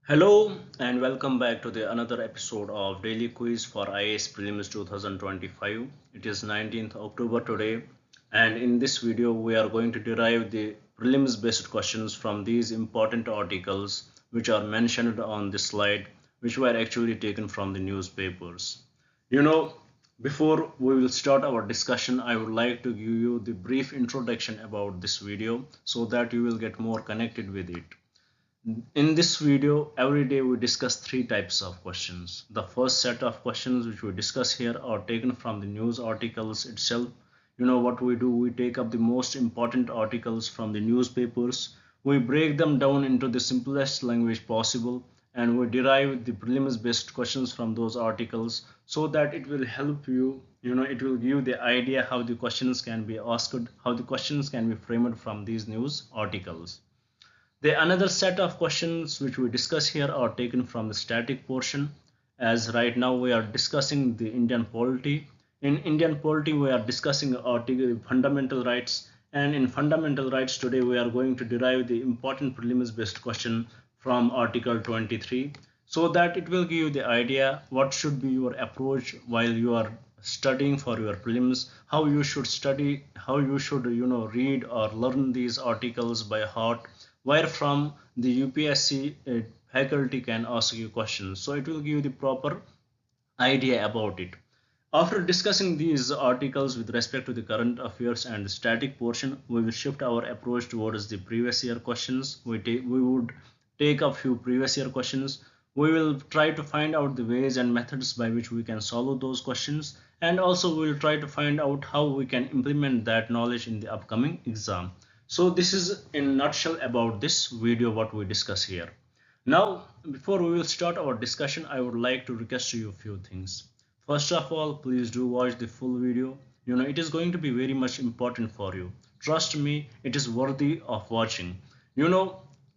Hello and welcome back to the another episode of Daily Quiz for IAS Prelims 2025. It is 19th October today, and in this video we are going to derive the prelims based questions from these important articles which are mentioned on this slide, which were actually taken from the newspapers. You know, before we will start our discussion, I would like to give you the brief introduction about this video so that you will get more connected with it. In this video, every day we discuss three types of questions. The first set of questions which we discuss here are taken from the news articles itself. You know what we do? We take up the most important articles from the newspapers. We break them down into the simplest language possible and we derive the prelims based questions from those articles so that it will help you. It will give the idea how the questions can be asked, how the questions can be framed from these news articles. The another set of questions which we discuss here are taken from the static portion, as right now we are discussing the Indian polity. In Indian polity we are discussing article fundamental rights, and in fundamental rights today we are going to derive the important prelims based question from article 23 so that it will give you the idea what should be your approach while you are studying for your prelims, how you should study, how you should read or learn these articles by heart, where from the UPSC faculty can ask you questions. So it will give you the proper idea about it. After discussing these articles with respect to the current affairs and the static portion, we will shift our approach towards the previous year questions. We would take a few previous year questions. We will try to find out the ways and methods by which we can solve those questions, and also we will try to find out how we can implement that knowledge in the upcoming exam. So this is in a nutshell about this video what we discuss here. Now, before we will start our discussion, I would like to request you a few things. First of all, please do watch the full video. It is going to be very much important for you. Trust me, it is worthy of watching.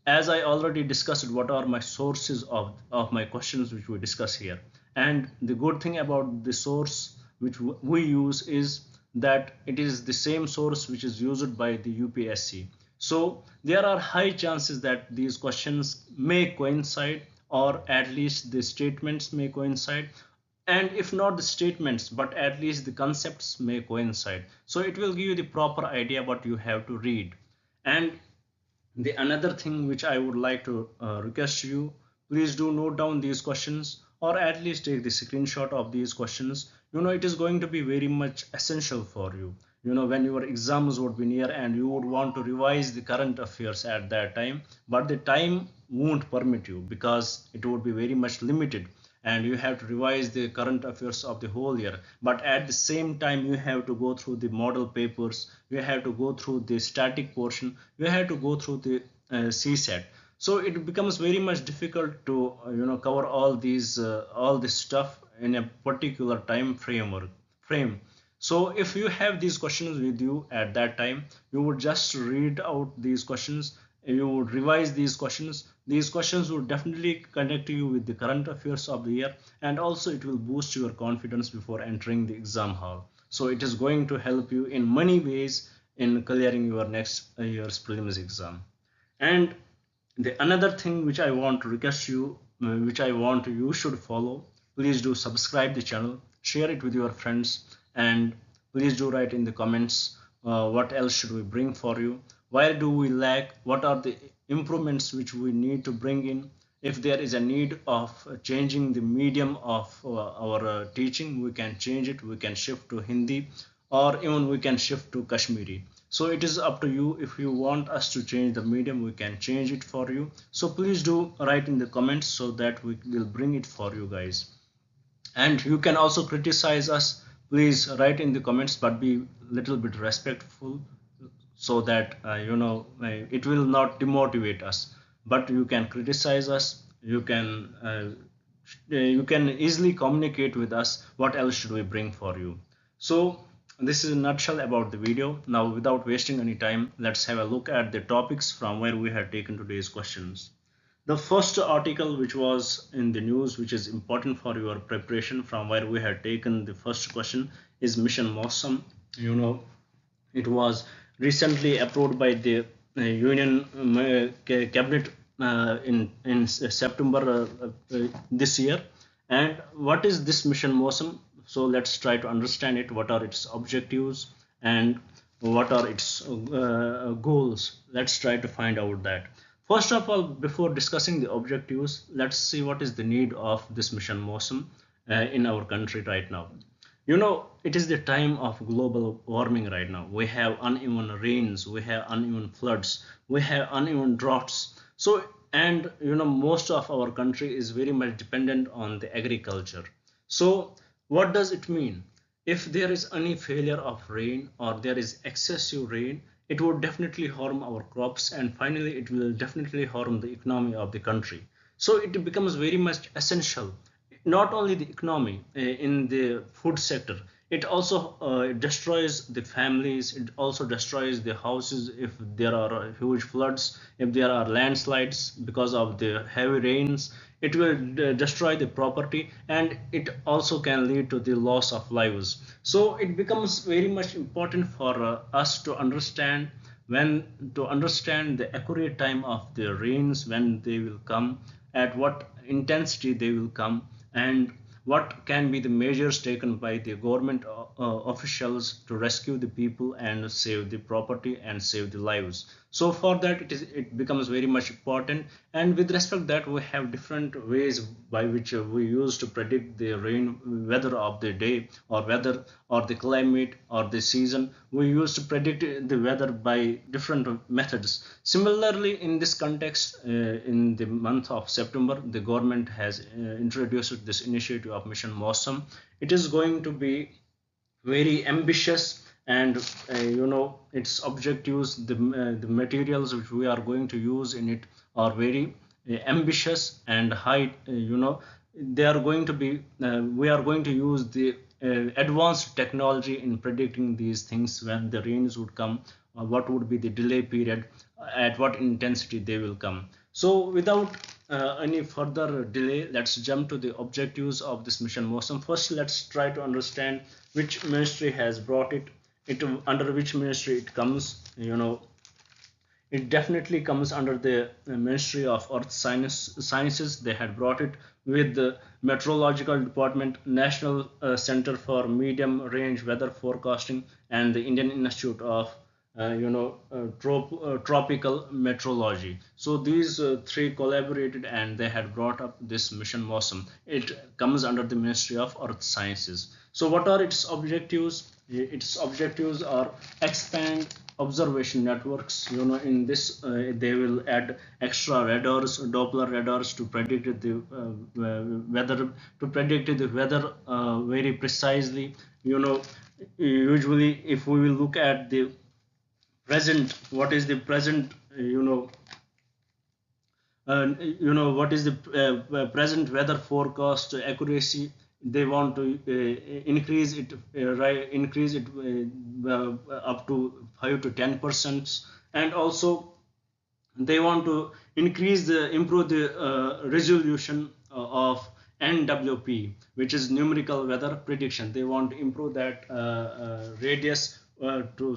As I already discussed, what are my sources of my questions which we discuss here. And the good thing about the source which we use is that it is the same source which is used by the UPSC. So there are high chances that these questions may coincide, or at least the statements may coincide, and if not the statements but at least the concepts may coincide. So it will give you the proper idea what you have to read. And the another thing which I would like to request you, please do note down these questions or at least take the screenshot of these questions. It is going to be very much essential for you. When your exams would be near and you would want to revise the current affairs at that time, but the time won't permit you because it would be very much limited and you have to revise the current affairs of the whole year, but at the same time you have to go through the model papers, you have to go through the static portion, you have to go through the CSAT. So it becomes very much difficult to cover all this stuff in a particular frame. So if you have these questions with you at that time, you would just read out these questions, you would revise these questions. These questions would definitely connect you with the current affairs of the year, and also it will boost your confidence before entering the exam hall. So it is going to help you in many ways in clearing your next year's prelims exam. And the another thing which I want to request you, which I want you should follow, please do subscribe the channel, share it with your friends, and please do write in the comments what else should we bring for you, where do we lack, what are the improvements which we need to bring in. If there is a need of changing the medium of our teaching, we can change it, we can shift to Hindi, or even we can shift to Kashmiri. So it is up to you. If you want us to change the medium, we can change it for you. So please do write in the comments so that we will bring it for you guys. And you can also criticize us. Please write in the comments, but be little bit respectful so that it will not demotivate us. But you can criticize us, you can easily communicate with us what else should we bring for you. So this is a nutshell about the video. Now without wasting any time, let's have a look at the topics from where we have taken today's questions. The first article which was in the news, which is important for your preparation, from where we had taken the first question, is Mission Mosam. It was recently approved by the Union Cabinet in September this year. And what is this mission MOSM? So let's try to understand it. What are its objectives and what are its goals? Let's try to find out that. First of all, before discussing the objectives, let's see what is the need of this mission MOSM in our country right now. It is the time of global warming right now. We have uneven rains, we have uneven floods, we have uneven droughts. So, and most of our country is very much dependent on the agriculture. So, what does it mean? If there is any failure of rain or there is excessive rain, it would definitely harm our crops, and finally, it will definitely harm the economy of the country. So, it becomes very much essential, not only the economy in the food sector. It also destroys the families, it also destroys the houses if there are huge floods, if there are landslides because of the heavy rains. It will destroy the property, and it also can lead to the loss of lives. So it becomes very much important for us to understand, when to understand the accurate time of the rains, when they will come, at what intensity they will come, and what can be the measures taken by the government officials to rescue the people and save the property and save the lives. So for that, it becomes very much important. And with respect that, we have different ways by which we use to predict the rain weather of the day, or weather or the climate or the season. We use to predict the weather by different methods. Similarly, in this context, in the month of September, the government has introduced this initiative of Mission MOSM. It is going to be very ambitious, and its objectives, the materials which we are going to use in it are very ambitious and high. They are going to be we are going to use the advanced technology in predicting these things, when the rains would come, what would be the delay period, at what intensity they will come. So without any further delay, let's jump to the objectives of this mission MOSM. First, let's try to understand which ministry has brought it under which ministry it comes. It definitely comes under the Ministry of Earth Sciences. They had brought it with the Meteorological Department, National Center for Medium Range Weather Forecasting, and the Indian Institute of tropical meteorology. So these three collaborated, and they had brought up this mission MOSM. It comes under the Ministry of Earth Sciences. So what are its objectives? Its objectives are expand observation networks. In this they will add extra radars, Doppler radars, to predict the weather, very precisely. Usually, if we will look at the present, what is the present, what is the present weather forecast accuracy. They want to increase it, up to 5 to 10%. And also they want to improve the resolution of NWP, which is numerical weather prediction. They want to improve that radius to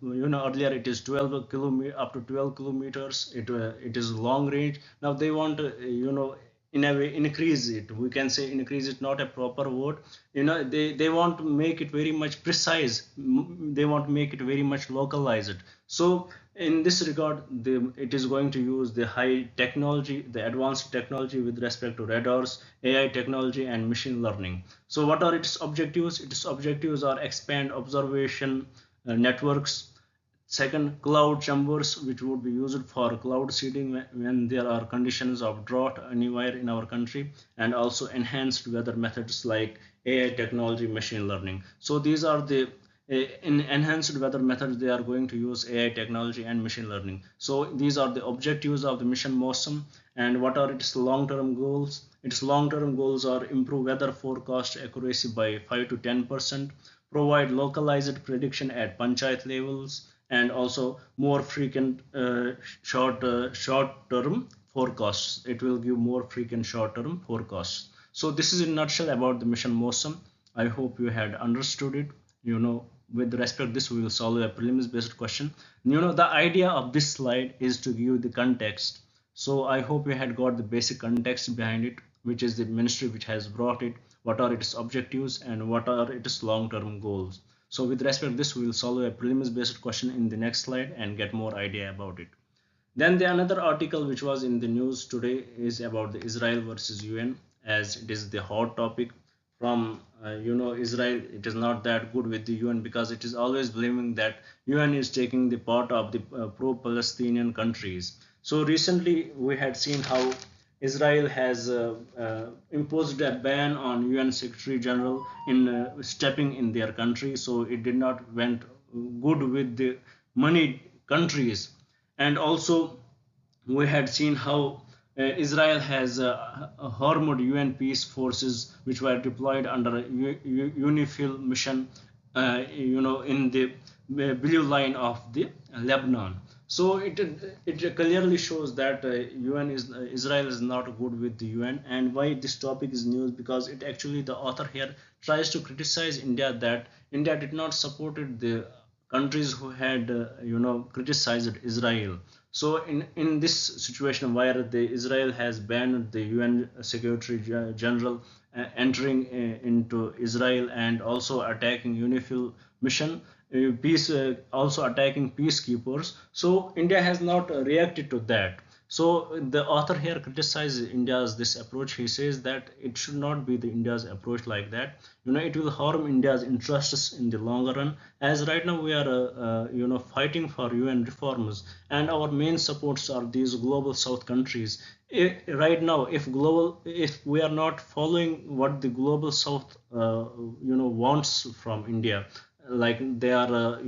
earlier it is 12 kilometer, up to 12 kilometers. It is long range. Now they want to in a way increase it. We can say increase it, not a proper word. They want to make it very much precise. They want to make it very much localized. So in this regard, it is going to use the high technology, the advanced technology with respect to radars, AI technology, and machine learning. So what are its objectives? Its objectives are expand observation networks. Second, cloud chambers, which would be used for cloud seeding when there are conditions of drought anywhere in our country, and also enhanced weather methods like AI technology, machine learning. So these are the in enhanced weather methods. They are going to use AI technology and machine learning. So these are the objectives of the mission MOSM. And what are its long-term goals? Its long-term goals are improve weather forecast accuracy by 5 to 10%, provide localized prediction at panchayat levels, and also more frequent short-term forecasts. It will give more frequent short-term forecasts. So this is in a nutshell about the mission MOSM. I hope you had understood it. With respect to this, we will solve a prelims based question. The idea of this slide is to give the context. So I hope you had got the basic context behind it, which is the ministry which has brought it, what are its objectives, and what are its long-term goals. So with respect to this, we will solve a prelims based question in the next slide and get more idea about it. Then the another article which was in the news today is about the Israel versus UN, as it is the hot topic from Israel. It is not that good with the UN because it is always blaming that UN is taking the part of the pro-Palestinian countries. So recently we had seen how Israel has imposed a ban on UN Secretary General in stepping in their country. So it did not went good with the money countries. And also we had seen how Israel has harmed UN peace forces which were deployed under a UNIFIL mission, in the blue line of the Lebanon. So it clearly shows that UN is Israel is not good with the UN. And why this topic is news, because it actually, the author here tries to criticize India, that India did not supported the countries who had criticized Israel. So in this situation where the Israel has banned the UN Secretary General entering into Israel and also attacking UNIFIL mission, peace also attacking peacekeepers, so India has not reacted to that. So the author here criticizes India's this approach. He says that it should not be the India's approach like that. It will harm India's interests in the longer run. As right now we are, fighting for UN reforms, and our main supports are these global South countries. Right now, if we are not following what the global South, wants from India, like they are,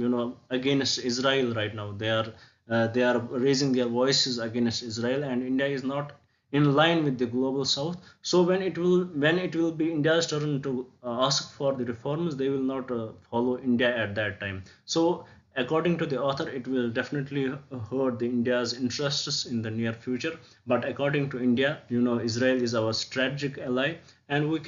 against Israel right now. They are raising their voices against Israel, and India is not in line with the global South. So when it will be India's turn to ask for the reforms, they will not follow India at that time. So according to the author, it will definitely hurt the India's interests in the near future. But according to India, Israel is our strategic ally, and we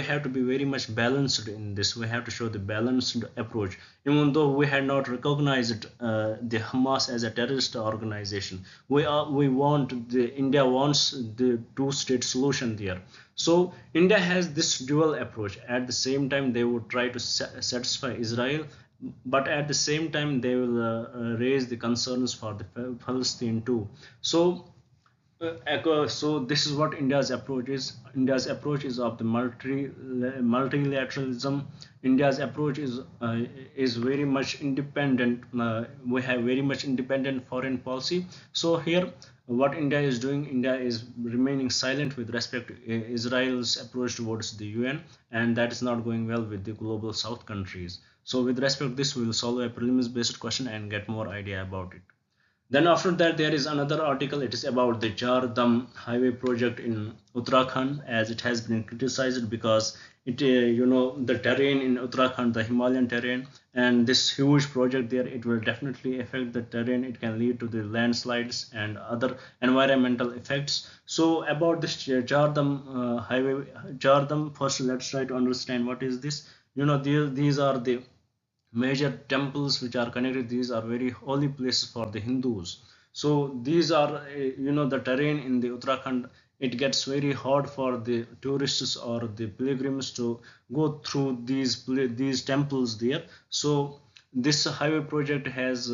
have to be very much balanced in this. We have to show the balanced approach. Even though we had not recognized the Hamas as a terrorist organization, India wants the two-state solution there. So India has this dual approach. At the same time, they would try to satisfy Israel, but at the same time they will raise the concerns for the Palestine too. So this is what India's approach is. India's approach is of the multilateralism. India's approach is very much independent. We have very much independent foreign policy. So here, what India is doing, India is remaining silent with respect to Israel's approach towards the UN, and that is not going well with the global South countries. So with respect to this, we will solve a prelims based question and get more idea about it. Then after that, there is another article. It is about the Char Dham highway project in Uttarakhand, as it has been criticized because the terrain in Uttarakhand, the Himalayan terrain, and this huge project there, it will definitely affect the terrain. It can lead to the landslides and other environmental effects. So about this Char Dham highway, Char Dham, first let's try to understand what is this. These are the major temples which are connected. These are very holy places for the Hindus. So these are, the terrain in the Uttarakhand. It gets very hard for the tourists or the pilgrims to go through these temples there. So this highway project has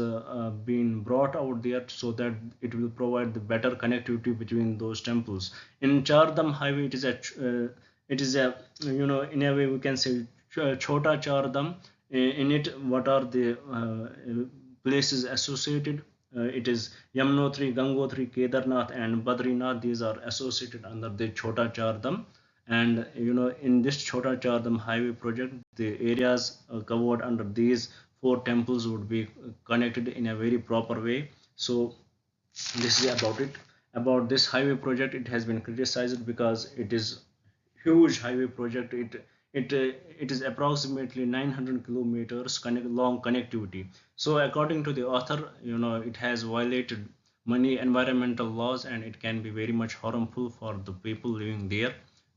been brought out there so that it will provide the better connectivity between those temples. In Char Dham highway, it is a in a way we can say Chota Char Dham. In it, what are the places associated? It is Yamunotri, Gangotri, Kedarnath, and Badrinath. These are associated under the Chota Char Dham. And in this Chota Char Dham highway project, the areas covered under these four temples would be connected in a very proper way. So this is about it. About this highway project, it has been criticized because it is huge highway project. It is approximately 900 kilometers long connectivity. So according to the author, it has violated many environmental laws, and it can be very much harmful for the people living there,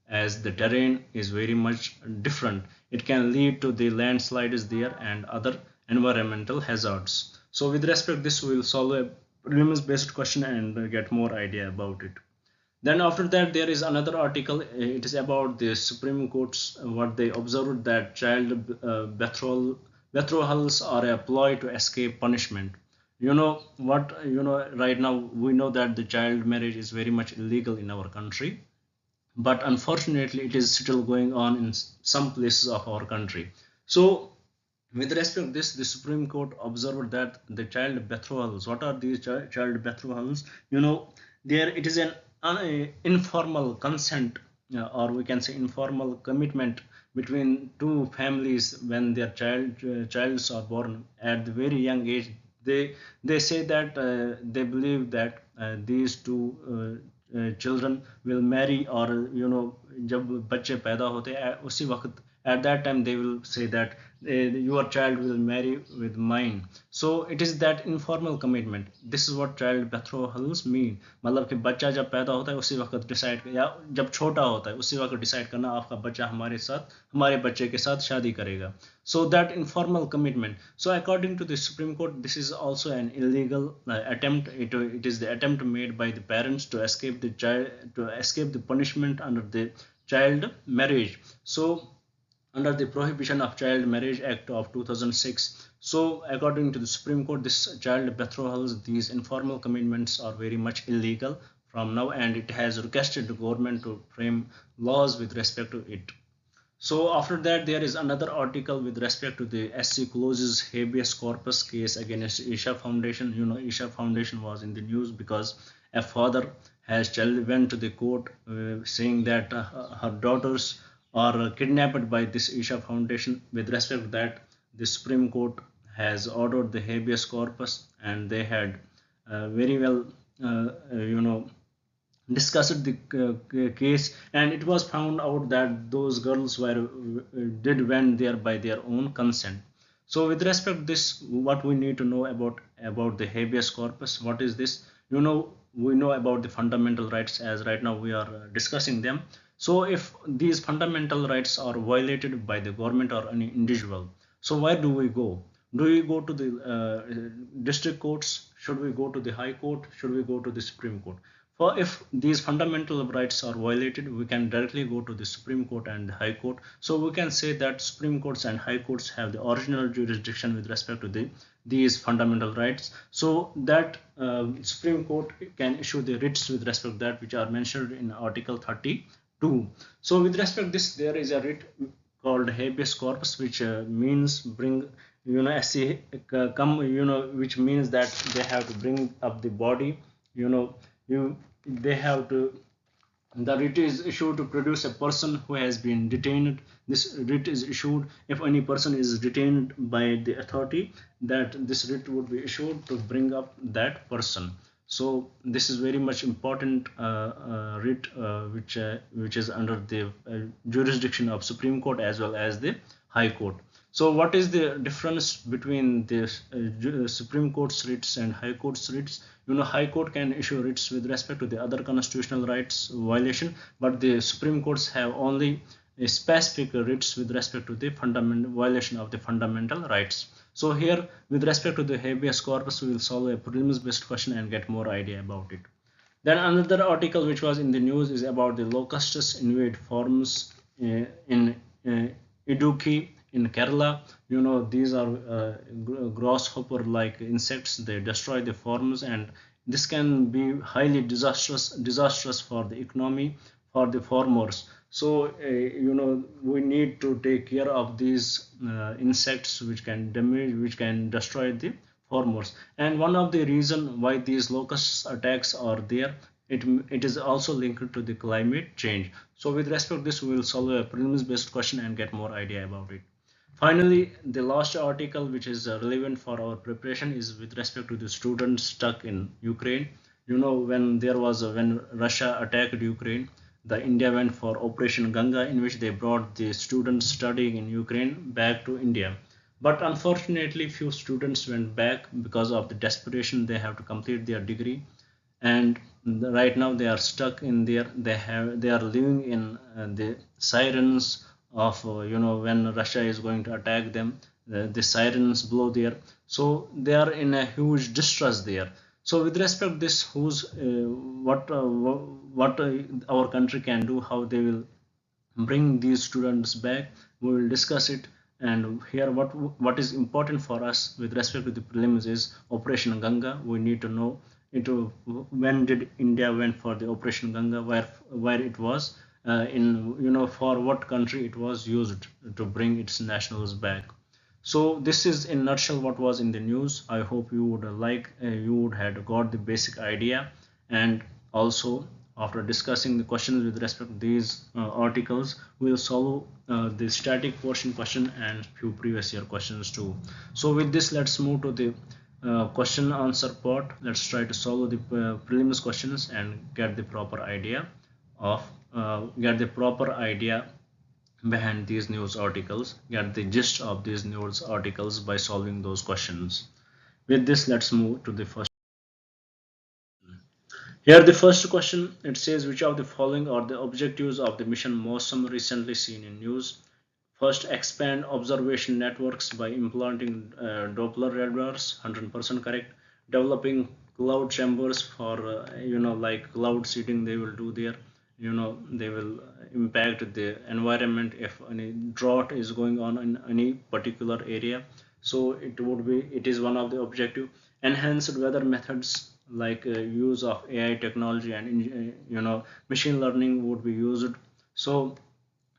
as the terrain is very much different. It can lead to the landslides there and other environmental hazards. So with respect to this, we will solve a prelims based question and get more idea about it. Then after that there is another article. It is about the Supreme Court's what they observed, that child betrothals are a ploy to escape punishment. You know what, right now we know that the child marriage is very much illegal in our country, but unfortunately it is still going on in some places of our country. So with respect to this, the Supreme Court observed that the child betrothals, what are these child betrothals? There it is an informal consent, or we can say informal commitment between two families when their childs are born at the very young age. They say that they believe that these two children will marry, or जब बच्चे पैदा होते हैं उसी वक्त at that time they will say that your child will marry with mine. So it is that informal commitment. This is what child betrothals mean. मतलब कि बच्चा जब पैदा होता है उसी वक्त डिसाइड, या जब छोटा होता है उसी वक्त डिसाइड करना आपका बच्चा हमारे बच्चे के साथ शादी करेगा. So that informal commitment. So according to the Supreme Court, this is also an illegal attempt. It is the attempt made by the parents to escape the child, to escape the punishment under the child marriage. So under the Prohibition of Child Marriage Act of 2006. So according to the Supreme Court, this child betrothals, these informal commitments are very much illegal from now, and it has requested the government to frame laws with respect to it. So after that there is another article with respect to the SC Close's habeas corpus case against Isha Foundation. Isha Foundation was in the news because a father has went to the court saying that her daughters are kidnapped by this Isha Foundation. With respect to that, the Supreme Court has ordered the habeas corpus, and they had very well discussed the case, and it was found out that those girls went there by their own consent. So with respect to this, what we need to know about the habeas corpus, what is this? We know about the fundamental rights, as right now we are discussing them. So if these fundamental rights are violated by the government or any individual, so where do we go? Do we go to the district courts? Should we go to the high court? Should we go to the Supreme Court? For if these fundamental rights are violated, we can directly go to the Supreme Court and the High Court. So we can say that Supreme Courts and High Courts have the original jurisdiction with respect to these fundamental rights. So that Supreme Court can issue the writs with respect to that, which are mentioned in Article 32. So with respect to this, there is a writ called habeas corpus, which means bring, which means that they have to bring up the body. They have to, the writ is issued to produce a person who has been detained. This writ is issued if any person is detained by the authority, that this writ would be issued to bring up that person. So this is very much important writ which is under the jurisdiction of Supreme Court as well as the High Court. So what is the difference between the Supreme Court's writs and High Court's writs? High Court can issue writs with respect to the other constitutional rights violation, but the Supreme Courts have only a specific writs with respect to the fundamental violation of the fundamental rights. So here, with respect to the habeas corpus, we will solve a prelims based question and get more idea about it. Then another article which was in the news is about the locusts invade farms in Idukki in Kerala. These are grasshopper like insects. They destroy the farms, and this can be highly disastrous for the economy, for the farmers. So we need to take care of these insects which can damage, which can destroy the farmers. And one of the reason why these locust attacks are there, it is also linked to the climate change. So with respect to this, we will solve a prelims based question and get more idea about it. Finally, the last article which is relevant for our preparation is with respect to the students stuck in Ukraine. When Russia attacked Ukraine, the India went for Operation Ganga, in which they brought the students studying in Ukraine back to India. But unfortunately, few students went back because of the desperation. They have to complete their degree, and right now they are stuck in there. They are living in the sirens of when Russia is going to attack them. The sirens blow there, so they are in a huge distress there. So with respect to this, what our country can do, how they will bring these students back, we will discuss it. And here what is important for us with respect to the prelims is Operation Ganga. We need to know into when did India went for the Operation Ganga, where it was, in for what country it was used to bring its nationals back. So this is in nutshell what was in the news. I hope you would you would have got the basic idea. And also, after discussing the questions with respect to these articles, we'll solve the static portion question and few previous year questions too. So with this, let's move to the question answer part. Let's try to solve the prelims questions and get the proper idea behind these news articles, get the gist of these news articles by solving those questions. With this, let's move to the first. Here the first question, it says which of the following are the objectives of the mission Mosam recently seen in news. First, expand observation networks by implanting Doppler radars, 100% correct. Developing cloud chambers for like cloud seeding they will do there. They will impact the environment if any drought is going on in any particular area. So it is one of the objective. Enhanced weather methods like use of AI technology and machine learning would be used. So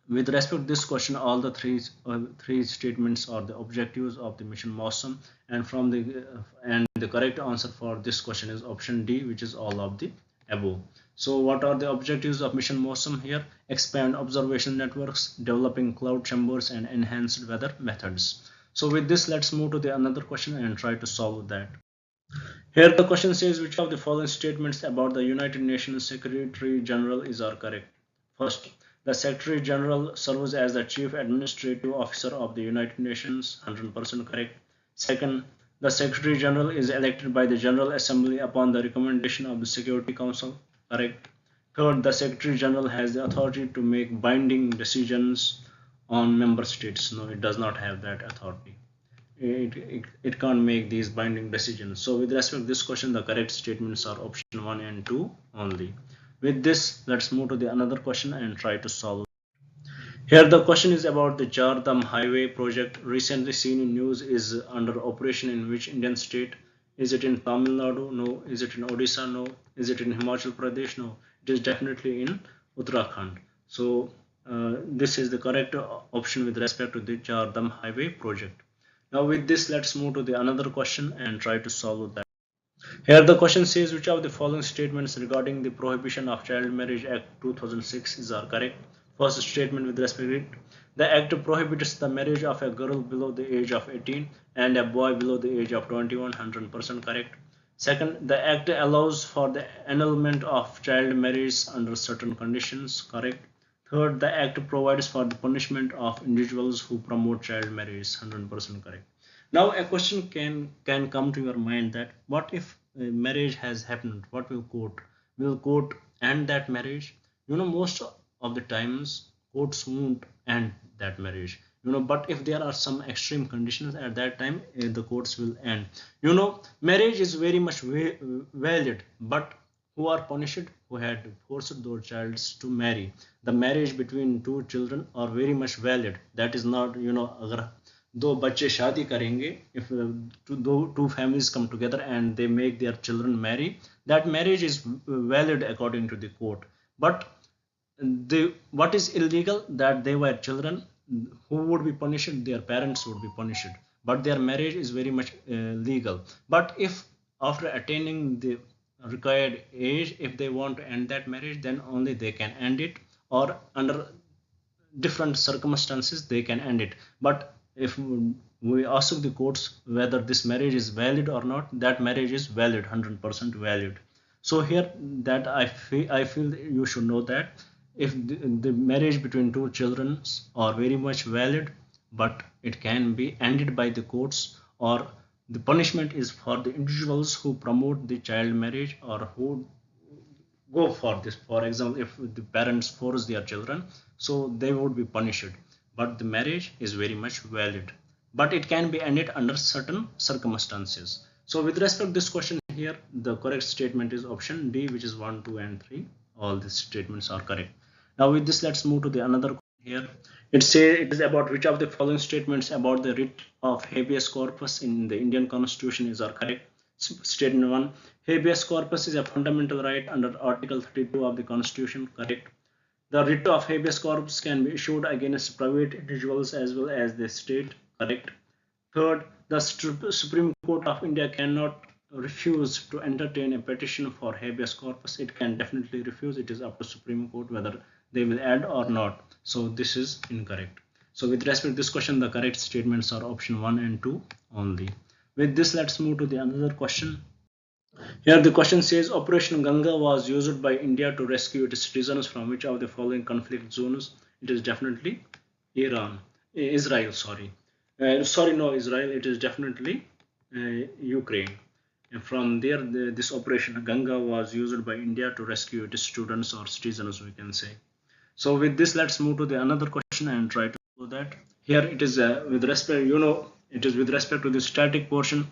with respect to this question, all the three statements are the objectives of the mission Mosam, and the correct answer for this question is option D, which is all of the above. So what are the objectives of mission Mosam here? Expand observation networks, developing cloud chambers, and enhanced weather methods. So with this, let's move to the another question and try to solve that. Here the question says which of the following statements about the United Nations Secretary General are correct. First, the Secretary General serves as the Chief Administrative Officer of the United Nations, 100% correct. Second, the Secretary General is elected by the General Assembly upon the recommendation of the Security Council, correct. Third, the Secretary General has the authority to make binding decisions on member states. No, it does not have that authority. It can't make these binding decisions. So with respect to this question, the correct statements are option 1 and 2 only. With this, let's move to the another question and try to solve. Here the question is about the Char Dham highway project recently seen in news is under operation in which Indian state? Is it in Tamil Nadu? No. Is it in Odisha? No. Is it in Himachal Pradesh? No. It is definitely in Uttarakhand. So this is the correct option with respect to the Char Dham highway project. Now with this, let's move to the another question and try to solve that. Here the question says which of the following statements regarding the Prohibition of Child Marriage Act 2006 are correct. First statement with respect to it, the act prohibits the marriage of a girl below the age of 18 and a boy below the age of 21, 100% correct. Second, the act allows for the annulment of child marriage under certain conditions, correct. Third, the act provides for the punishment of individuals who promote child marriage, 100% correct. Now a question can come to your mind that what if marriage has happened? What will court end that marriage? Most of the times courts won't end that marriage. But if there are some extreme conditions at that time, the courts will end. Marriage is very much valid, but who are punished? Who had forced those childs to marry? The marriage between two children are very much valid. That is not अगर दो बच्चे शादी करेंगे, if two families come together and they make their children marry, that marriage is valid according to the court. But what is illegal, that they were children, who would be punished? Their parents would be punished, but their marriage is very much legal. But if after attaining the required age, if they want to end that marriage, then only they can end it, or under different circumstances they can end it. But if we ask the courts whether this marriage is valid or not, that marriage is valid, 100% valid. So here that I feel you should know that if the marriage between two children are very much valid, but it can be ended by the courts, or the punishment is for the individuals who promote the child marriage or who go for this. For example, if the parents force their children, so they would be punished. But the marriage is very much valid, but it can be ended under certain circumstances. So with respect to this question, here, the correct statement is option D, which is 1, 2 and 3. All these statements are correct. Now with this, let's move to the another question here. It is about which of the following statements about the writ of habeas corpus in the Indian Constitution are correct. Statement 1, habeas corpus is a fundamental right under Article 32 of the Constitution. Correct. The writ of habeas corpus can be issued against private individuals as well as the state. Correct. Third, the Supreme Court of India cannot refuse to entertain a petition for habeas corpus. It can definitely refuse. It is up to Supreme Court whether they will add or not. So this is incorrect. So with respect to this question, the correct statements are option 1 and 2 only. With this, let's move to the another question. Here the question says Operation Ganga was used by India to rescue its citizens from which of the following conflict zones? It is definitely Israel, sorry. Israel, it is definitely Ukraine. And from there, this Operation Ganga was used by India to rescue its students or citizens, we can say. So with this, let's move to the another question and try to do that. Here it is with respect, it is with respect to the static portion.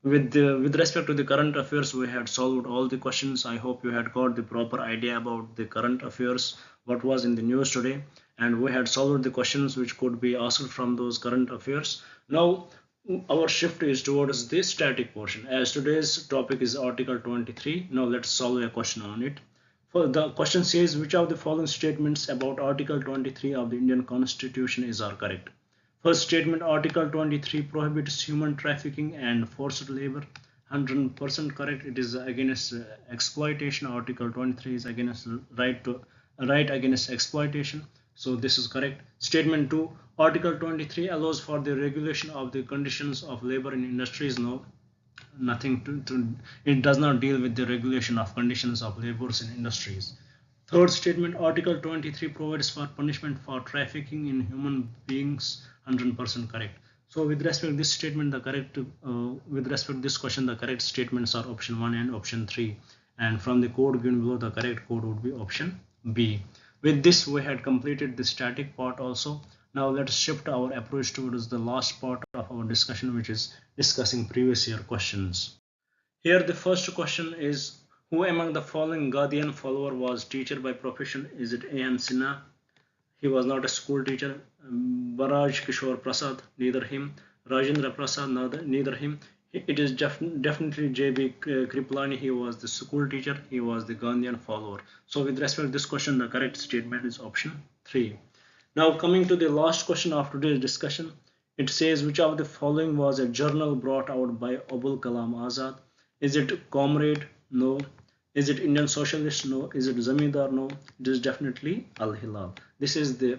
With respect to the current affairs, we had solved all the questions. I hope you had got the proper idea about the current affairs, what was in the news today, and we had solved the questions which could be asked from those current affairs. Now our shift is towards the static portion, as today's topic is Article 23. Now let's solve a question on it. For the question says which of the following statements about Article 23 of the Indian Constitution are correct. First statement, Article 23 prohibits human trafficking and forced labor. 100% correct. It is against exploitation. Article 23 is against right against exploitation. So this is correct. Statement 2, Article 23 allows for the regulation of the conditions of labor in industries. No, nothing it does not deal with the regulation of conditions of labors in industries. Third statement, Article 23 provides for punishment for trafficking in human beings. 100% correct. So with respect to this statement, with respect to this question, the correct statements are option 1 and option 3. And from the code given below, the correct code would be option B. With this, we had completed the static part also. Now let's shift our approach towards the last part of our discussion, which is discussing previous year questions. Here the first question is, who among the following Gandhian follower was teacher by profession? Is it A. N. Sinha? He was not a school teacher. Baraj Kishore Prasad, neither him. Rajendra Prasad, neither him. It is definitely J.B. Kripalani. He was the school teacher. He was the Gandhian follower. So with respect to this question, the correct statement is option 3. Now coming to the last question of today's discussion, it says which of the following was a journal brought out by Abul Kalam Azad? Is it Comrade? No. Is it Indian Socialist? No. Is it Zamindar? No. It is definitely Al Hilal. This is the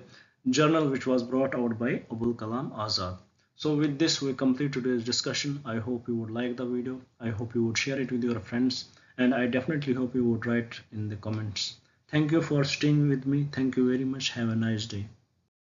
journal which was brought out by Abul Kalam Azad. So with this, we complete today's discussion. I hope you would like the video. I hope you would share it with your friends, and I definitely hope you would write in the comments. Thank you for staying with me. Thank you very much. Have a nice day.